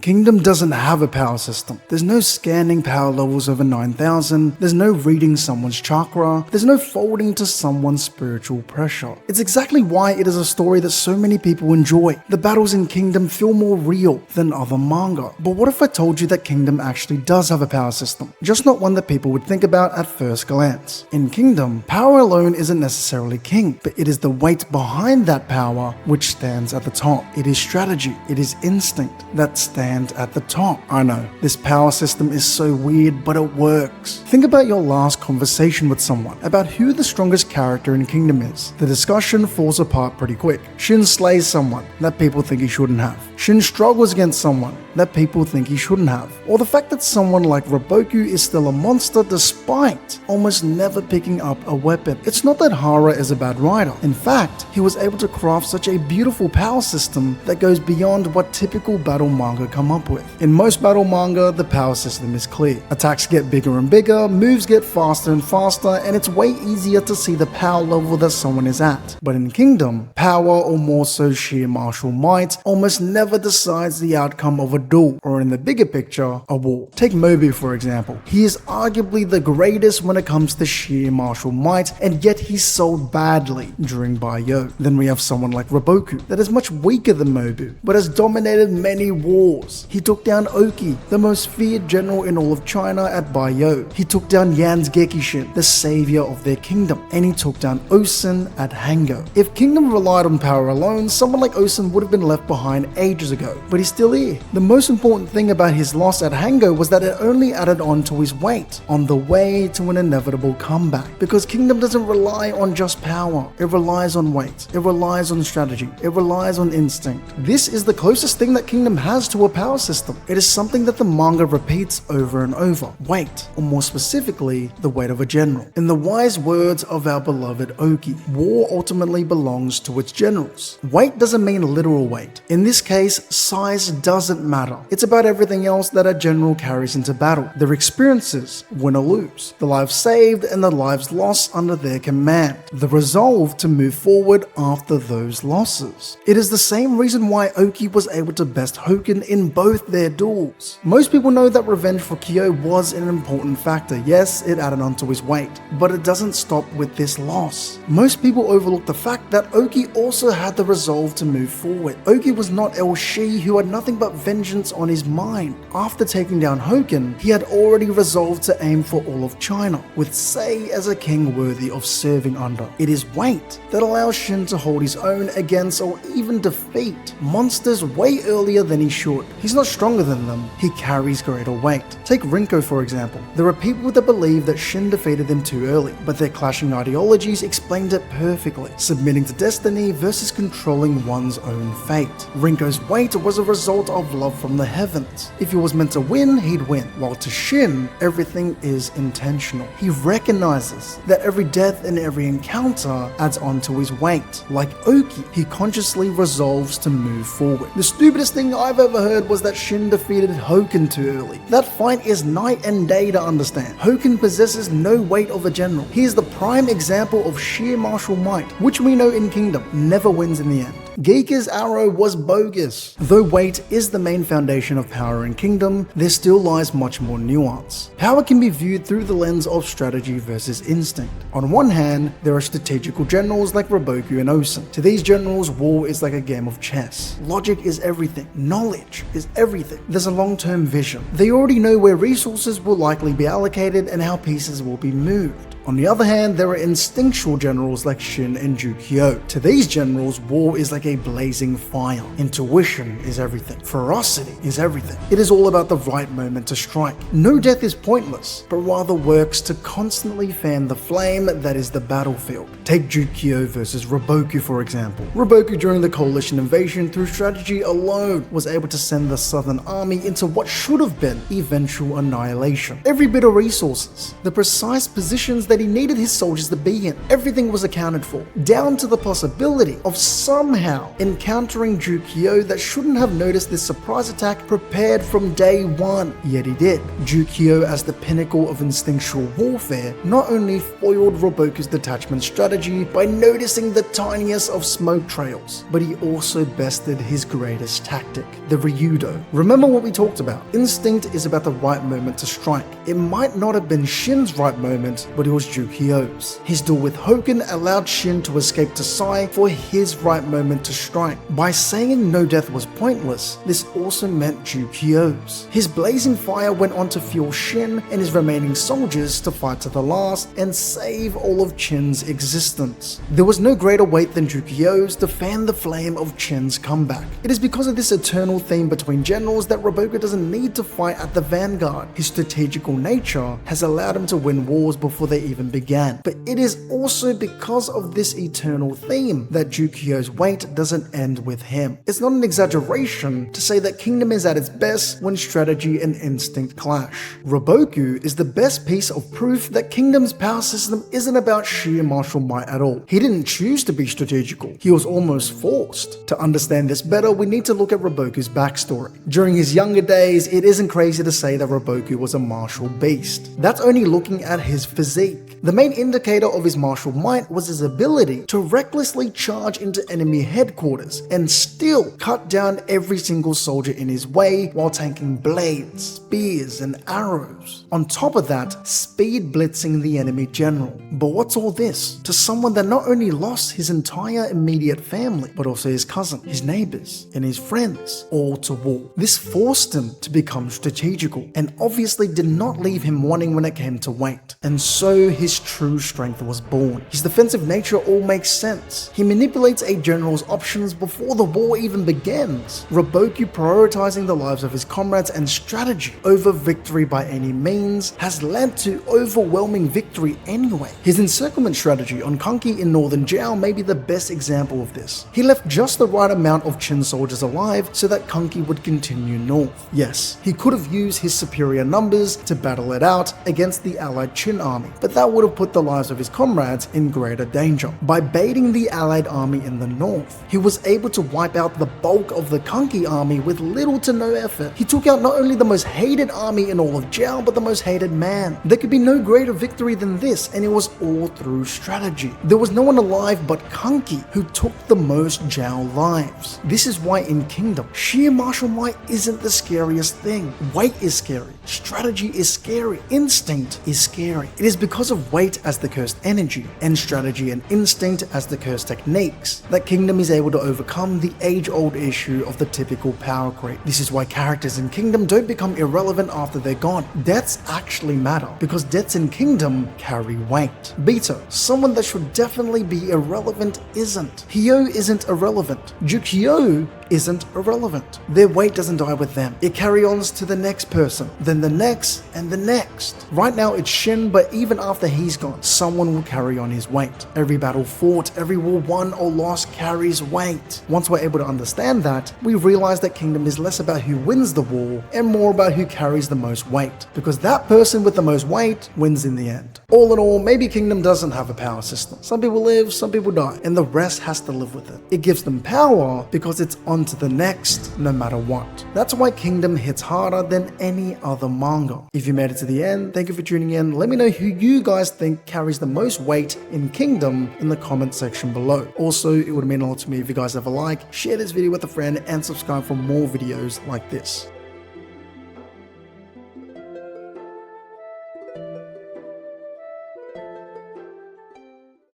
Kingdom doesn't have a power system. There's no scanning power levels over 9,000, there's no reading someone's chakra, there's no folding to someone's spiritual pressure. It's exactly why it is a story that so many people enjoy. The battles in Kingdom feel more real than other manga. But what if I told you that Kingdom actually does have a power system? Just not one that people would think about at first glance. In Kingdom, power alone isn't necessarily king, but it is the weight behind that power which stands at the top. It is strategy, it is instinct that stands at the top. I know, this power system is so weird, but it works. Think about your last conversation with someone about who the strongest character in Kingdom is. The discussion falls apart pretty quick. Shin slays someone that people think he shouldn't have. Shin struggles against someone that people think he shouldn't have. Or the fact that someone like Roboku is still a monster despite almost never picking up a weapon. It's not that Hara is a bad writer. In fact, he was able to craft such a beautiful power system that goes beyond what typical battle manga come up with. In most battle manga, the power system is clear. Attacks get bigger and bigger, moves get faster and faster, and it's way easier to see the power level that someone is at. But in Kingdom, power, or more so sheer martial might, almost never decides the outcome of a duel, or in the bigger picture, a war. Take Mobu for example. He is arguably the greatest when it comes to sheer martial might, and yet he's sold badly during Baiyo. Then we have someone like Roboku that is much weaker than Mobu, but has dominated many wars. He took down Oki, the most feared general in all of China at Baiyo. He took down Yan's Gekishin, the savior of their kingdom, and he took down Osen at Hango. If Kingdom relied on power alone, someone like Osen would have been left behind ages ago, but he's still here. The most important thing about his loss at Hango was that it only added on to his weight on the way to an inevitable comeback, because Kingdom doesn't rely on just power. It relies on weight, it relies on strategy, it relies on instinct. This is the closest thing that Kingdom has to a power system. It is something that the manga repeats over and over. Weight, or more specifically, the weight of a general. In the wise words of our beloved Oki, war ultimately belongs to its generals. Weight doesn't mean literal weight. In this case, size doesn't matter. It's about everything else that a general carries into battle. Their experiences, win or lose, the lives saved and the lives lost under their command, the resolve to move forward after those losses. It is the same reason why Oki was able to best Hoken in both their duels. Most people know that revenge for Kyo was an important factor. Yes, it added onto his weight, but it doesn't stop with this loss. Most people overlook the fact that Oki also had the resolve to move forward. Oki was not El Shi, who had nothing but vengeance on his mind. After taking down Hoken, he had already resolved to aim for all of China, with Sei as a king worthy of serving under. It is weight that allows Shin to hold his own against or even defeat monsters way earlier than he should. He's not stronger than them, he carries greater weight. Take Rinko for example. There are people that believe that Shin defeated him too early, but their clashing ideologies explained it perfectly. Submitting to destiny versus controlling one's own fate. Rinko's weight was a result of love from the heavens. If he was meant to win, he'd win. While to Shin, everything is intentional. He recognizes that every death and every encounter adds on to his weight. Like Oki, he consciously resolves to move forward. The stupidest thing I've ever heard was that Shin defeated Hoken too early. That fight is night and day to understand. Hoken possesses no weight of a general. He is the prime example of sheer martial might, which we know in Kingdom never wins in the end. Geika's arrow was bogus. Though weight is the main foundation of power in Kingdom, there still lies much more nuance. Power can be viewed through the lens of strategy versus instinct. On one hand, there are strategical generals like Roboku and Osen. To these generals, war is like a game of chess. Logic is everything. Knowledge is everything. There's a long-term vision. They already know where resources will likely be allocated and how pieces will be moved. On the other hand, there are instinctual generals like Shin and Hyou. To these generals, war is like a blazing fire. Intuition is everything. Ferocity is everything. It is all about the right moment to strike. No death is pointless, but rather works to constantly fan the flame that is the battlefield. Take Hyou versus Roboku for example. Roboku during the coalition invasion through strategy alone was able to send the southern army into what should have been eventual annihilation. Every bit of resources, the precise positions that he needed his soldiers to be in. Everything was accounted for, down to the possibility of somehow encountering Jukyo that shouldn't have noticed this surprise attack prepared from day one, yet he did. Jukyo, as the pinnacle of instinctual warfare, not only foiled Roboku's detachment strategy by noticing the tiniest of smoke trails, but he also bested his greatest tactic, the Ryudo. Remember what we talked about. Instinct is about the right moment to strike. It might not have been Shin's right moment, but it was Jukyo's. His duel with Hoken allowed Shin to escape to Sai for his right moment to strike. By saying no death was pointless, this also meant Jukyo's. His blazing fire went on to fuel Shin and his remaining soldiers to fight to the last and save all of Chin's existence. There was no greater weight than Jukyo's to fan the flame of Chin's comeback. It is because of this eternal theme between generals that Roboku doesn't need to fight at the vanguard. His strategical nature has allowed him to win wars before they even began. But it is also because of this eternal theme that Jukyo's weight doesn't end with him. It's not an exaggeration to say that Kingdom is at its best when strategy and instinct clash. Roboku is the best piece of proof that Kingdom's power system isn't about sheer martial might at all. He didn't choose to be strategical. He was almost forced. To understand this better, we need to look at Roboku's backstory. During his younger days, it isn't crazy to say that Roboku was a martial beast. That's only looking at his physique. The main indicator of his martial might was his ability to recklessly charge into enemy headquarters and still cut down every single soldier in his way while tanking blades, spears, and arrows. On top of that, speed blitzing the enemy general. But what's all this to someone that not only lost his entire immediate family, but also his cousin, his neighbors, and his friends, all to war? This forced him to become strategical, and obviously did not leave him wanting when it came to weight. And so his true strength was born. His defensive nature all makes sense. He manipulates a general's options before the war even begins. Roboku prioritizing the lives of his comrades and strategy over victory by any means has led to overwhelming victory anyway. His encirclement strategy on Kanki in northern Jiao may be the best example of this. He left just the right amount of Qin soldiers alive so that Kanki would continue north. Yes, he could have used his superior numbers to battle it out against the allied Qin army, but that would have put the lives of his comrades in greater danger. By baiting the allied army in the north, he was able to wipe out the bulk of the Kanki army with little to no effort. He took out not only the most hated army in all of Jiao, but the most hated man. There could be no greater victory than this, and it was all through strategy. There was no one alive but Kanki who took the most Jiao lives. This is why in Kingdom, sheer martial might isn't the scariest thing. Weight is scary. Strategy is scary. Instinct is scary. It is because of weight as the cursed energy, and strategy and instinct as the cursed techniques, that Kingdom is able to overcome the age-old issue of the typical power creep. This is why characters in Kingdom don't become irrelevant after they're gone. Deaths actually matter, because deaths in Kingdom carry weight. Beto, someone that should definitely be irrelevant, isn't. Hyou isn't irrelevant. Jukyo isn't irrelevant. Their weight doesn't die with them. It carries on to the next person, then the next, and the next. Right now it's Shin, but even after he's gone, someone will carry on his weight. Every battle fought, every war won or lost carries weight. Once we're able to understand that, we realize that Kingdom is less about who wins the war and more about who carries the most weight, because that person with the most weight wins in the end. All in all, maybe Kingdom doesn't have a power system. Some people live, some people die, and the rest has to live with it. It gives them power because it's on to the next, no matter what. That's why Kingdom hits harder than any other manga. If you made it to the end, thank you for tuning in. Let me know who you guys think carries the most weight in Kingdom in the comment section below. Also, it would mean a lot to me if you guys have a like, share this video with a friend, and subscribe for more videos like this.